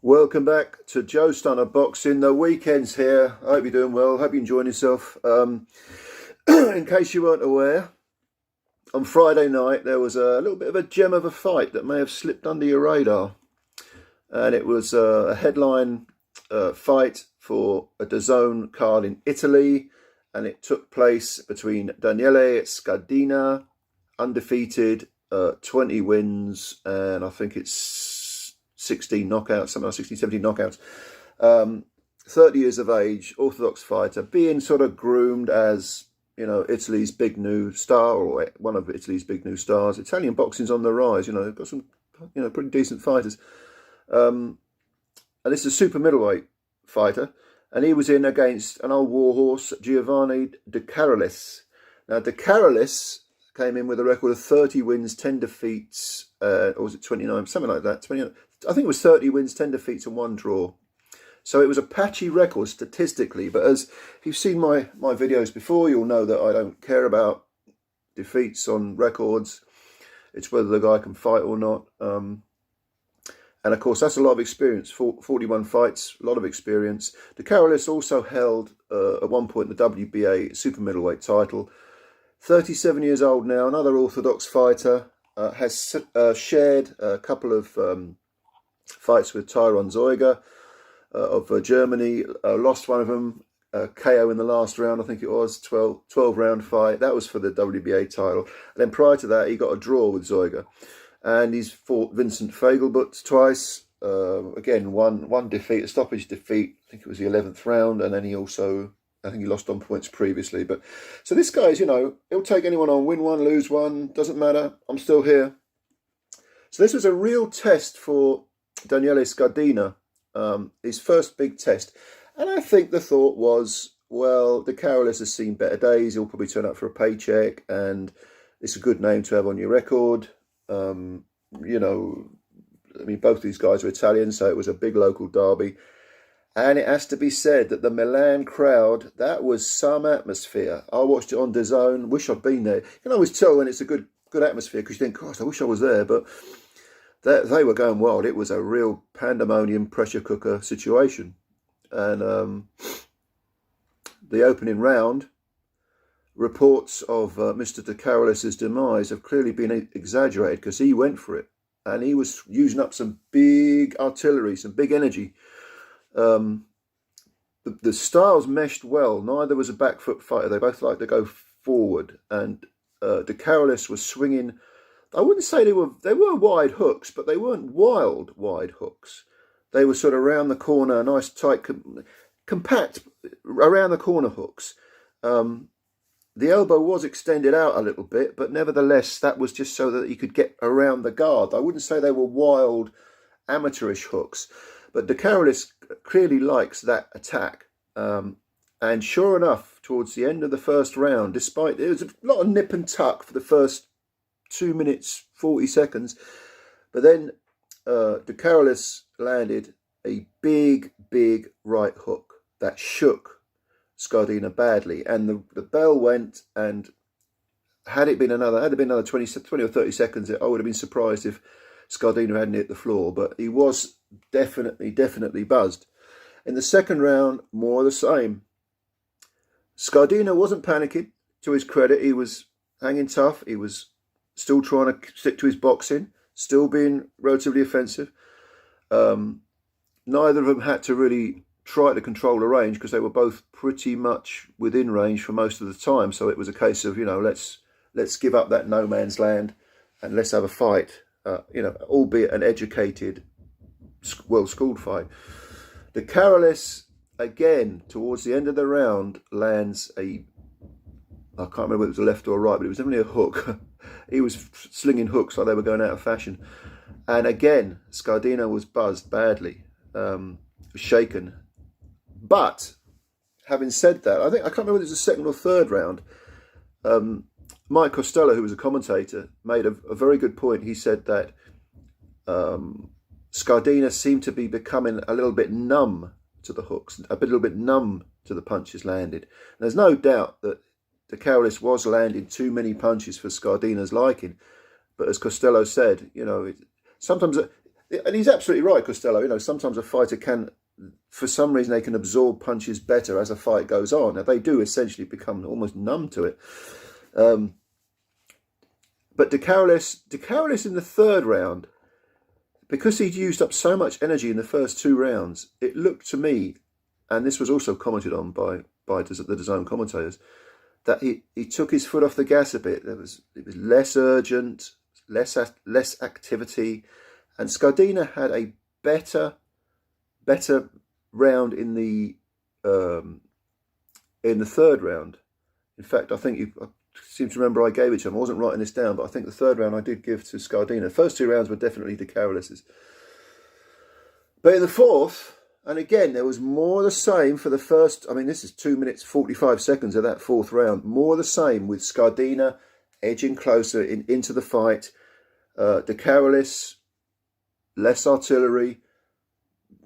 Welcome back to Joe Stunner Boxing. The weekend's here. I hope you're doing well. Hope you're enjoying yourself. In case you weren't aware, on Friday night there was a little bit of a gem of a fight that may have slipped under your radar. And it was a headline fight for a DAZN card in Italy. And it took place between Daniele Scardina, undefeated, 20 wins, and I think it's 16 knockouts, something like 16, 17 knockouts. 30 years of age, orthodox fighter, being sort of groomed as, Italy's big new star, or one of Italy's big new stars. Italian boxing's on the rise, they've got some, pretty decent fighters. And this is a super middleweight fighter, and he was in against an old warhorse, Giovanni De Carolis. Now, De Carolis came in with a record of 30 wins, 10 defeats, or was it 29, something like that. 29, I think it was 30 wins, 10 defeats and 1 draw. So it was a patchy record statistically, but as if you've seen my videos before, you'll know that I don't care about defeats on records. It's whether the guy can fight or not. And of course, that's a lot of experience, 41 fights, a lot of experience. De Carolis also held, at one point, the WBA super middleweight title. 37 years old now, another orthodox fighter, has shared a couple of fights with Tyron Zeuger of Germany, lost one of them, KO in the last round, I think it was, 12 round fight. That was for the WBA title. And then prior to that, he got a draw with Zeuger. And he's fought Vincent Fagelbut twice. Again, one defeat, a stoppage defeat. I think it was the 11th round. And then he also, I think he lost on points previously. But so this guy's, he'll take anyone on, win one, lose one, doesn't matter. I'm still here. So this was a real test for Daniele Scardina, his first big test. And I think the thought was, well, De Carolis has seen better days. He'll probably turn up for a paycheck, and it's a good name to have on your record. Both these guys are Italian, so it was a big local derby. And it has to be said that the Milan crowd, that was some atmosphere. I watched it on DAZN, wish I'd been there. You can always tell when it's a good atmosphere, because you think, gosh, I wish I was there. But they were going wild. It was a real pandemonium pressure cooker situation. And the opening round, reports of Mr. De Carolis' demise have clearly been exaggerated, because he went for it. And he was using up some big artillery, some big energy. The styles meshed well. Neither was a back foot fighter. They both like to go forward. And De Carolis was swinging. I wouldn't say they were wide hooks, but they weren't wide hooks. They were sort of around the corner, nice, tight, compact, around the corner hooks. The elbow was extended out a little bit, but nevertheless, that was just so that he could get around the guard. I wouldn't say they were wild, amateurish hooks, but De Carolis clearly likes that attack. And sure enough, towards the end of the first round, despite there was a lot of nip and tuck for the first 2 minutes, 40 seconds, but then De Carolis landed a big right hook that shook Scardina badly, and the bell went. And had it been another 20 or 30 seconds, I would have been surprised if Scardina hadn't hit the floor. But he was definitely buzzed. In the second round, more of the same. Scardina wasn't panicking. To his credit, he was hanging tough. He was still trying to stick to his boxing, still being relatively offensive. Neither of them had to really try to control the range, because they were both pretty much within range for most of the time. So it was a case of, let's give up that no man's land and let's have a fight, albeit an educated, well-schooled fight. De Carolis, again, towards the end of the round, lands I can't remember whether it was a left or a right, but it was definitely a hook. He was slinging hooks like they were going out of fashion. And again, Scardina was buzzed badly, shaken. But having said that, I can't remember whether it was the second or third round. Mike Costello, who was a commentator, made a very good point. He said that Scardina seemed to be becoming a little bit numb to the hooks, a little bit numb to the punches landed. And there's no doubt that De Carolis was landing too many punches for Scardina's liking. But as Costello said, sometimes And he's absolutely right, Costello. You know, sometimes a fighter can, for some reason, they can absorb punches better as a fight goes on. Now, they do essentially become almost numb to it. But De Carolis in the third round, because he'd used up so much energy in the first 2 rounds, it looked to me, and this was also commented on by the DAZN commentators, that he took his foot off the gas a bit. It was less urgent, less activity, and Scardina had a better round in the third round. In fact, I seem to remember I gave it to him. I wasn't writing this down, but I think the third round I did give to Scardina. The first 2 rounds were definitely De Carolis's. But in the fourth, and again, there was more the same for the first, I mean, this is 2 minutes, 45 seconds of that fourth round. More the same with Scardina edging closer into the fight. De Carolis, less artillery,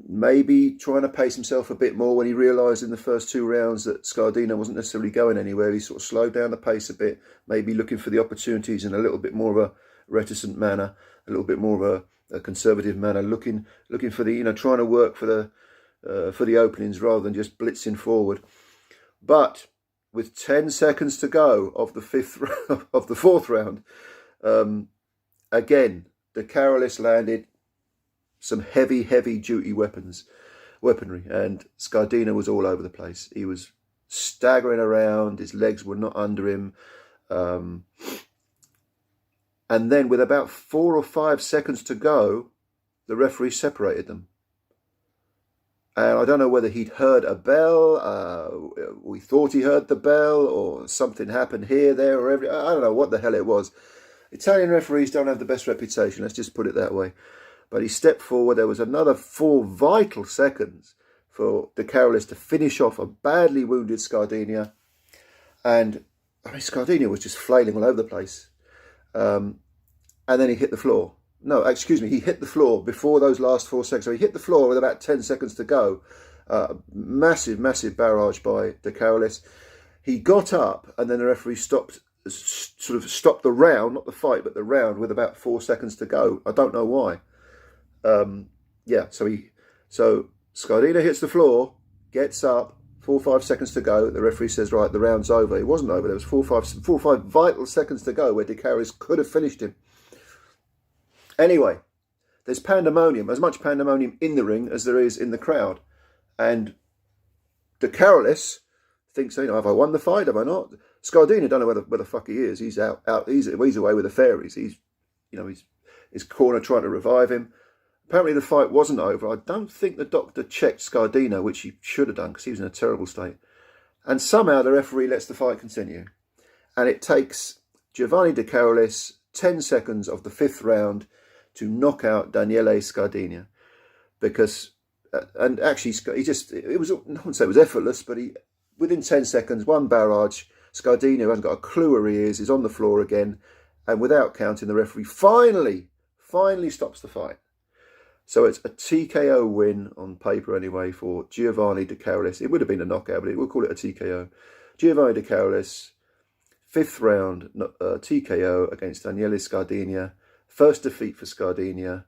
maybe trying to pace himself a bit more when he realised in the first 2 rounds that Scardina wasn't necessarily going anywhere. He sort of slowed down the pace a bit, maybe looking for the opportunities in a little bit more of a reticent manner, a little bit more of a conservative manner, looking for the, you know, trying to work for the openings rather than just blitzing forward. But with 10 seconds to go of the fourth round, again, De Carolis landed some heavy duty weaponry, and Scardina was all over the place. He was staggering around, his legs were not under him, and then with about 4 or 5 seconds to go, the referee separated them. And I don't know whether he'd heard a bell, we thought he heard the bell, or something happened here, there, or every, I don't know what the hell it was. Italian referees don't have the best reputation, let's just put it that way. But he stepped forward. There was another 4 vital seconds for De Carolis to finish off a badly wounded Scardina. And, I mean, Scardina was just flailing all over the place. And then he hit the floor. No, excuse me, he hit the floor before those last 4 seconds. So he hit the floor with about 10 seconds to go. Massive barrage by De Carolis. He got up, and then the referee stopped the round, not the fight, but the round, with about 4 seconds to go. I don't know why. Yeah, so Scardina hits the floor, gets up, 4 or 5 seconds to go. The referee says, right, the round's over. It wasn't over. There was 4 or 5 vital seconds to go where De Carolis could have finished him. Anyway, there's pandemonium, as much pandemonium in the ring as there is in the crowd. And De Carolis thinks, you know, have I won the fight? Have I not? Scardina don't know where the fuck he is. He's out. He's away with the fairies. He's his corner trying to revive him. Apparently the fight wasn't over. I don't think the doctor checked Scardina, which he should have done because he was in a terrible state. And somehow the referee lets the fight continue. And it takes Giovanni De Carolis 10 seconds of the 5th round to knock out Daniele Sardina. Because, and actually, it was, I wouldn't say it was effortless, but within 10 seconds, 1 barrage, Scardina, who hasn't got a clue where he is on the floor again. And without counting, the referee finally stops the fight. So it's a TKO win on paper anyway for Giovanni De Carolis. It would have been a knockout, but we'll call it a TKO. Giovanni De Carolis, 5th round TKO against Daniele Sardina. First defeat for Sardina.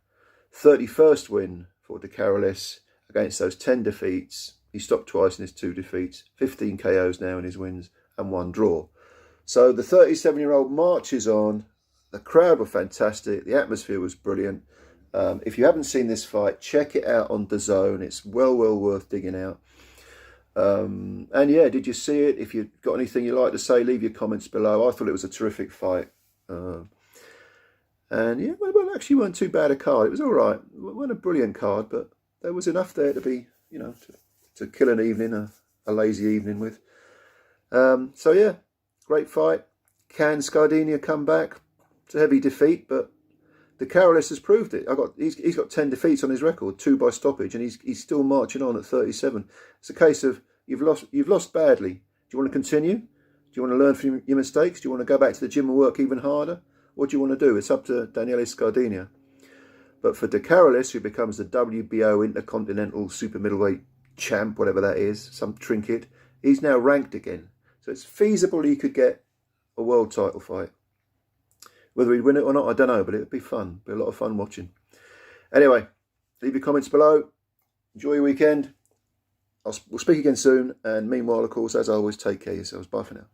31st win for De Carolis against those 10 defeats. He stopped twice in his 2 defeats. 15 KOs now in his wins and 1 draw. So the 37-year-old marches on. The crowd were fantastic. The atmosphere was brilliant. If you haven't seen this fight, check it out on DAZN. It's well worth digging out. And yeah, did you see it? If you've got anything you'd like to say, leave your comments below. I thought it was a terrific fight. And yeah, well, actually weren't too bad a card. It was all right. It wasn't a brilliant card, but there was enough there to be, you know, to kill an evening, a lazy evening with. So yeah, great fight. Can Sardina come back? It's a heavy defeat, but De Carolis has proved it. He's got 10 defeats on his record, 2 by stoppage, and he's still marching on at 37. It's a case of you've lost badly. Do you want to continue? Do you want to learn from your mistakes? Do you want to go back to the gym and work even harder? What do you want to do? It's up to Daniele Sardina. But for De Carolis, who becomes the WBO Intercontinental Super Middleweight Champ, whatever that is, some trinket, he's now ranked again. So it's feasible he could get a world title fight. Whether he'd win it or not, I don't know, but it'd be fun. It'd be a lot of fun watching. Anyway, leave your comments below. Enjoy your weekend. We'll speak again soon. And meanwhile, of course, as always, take care of yourselves. Bye for now.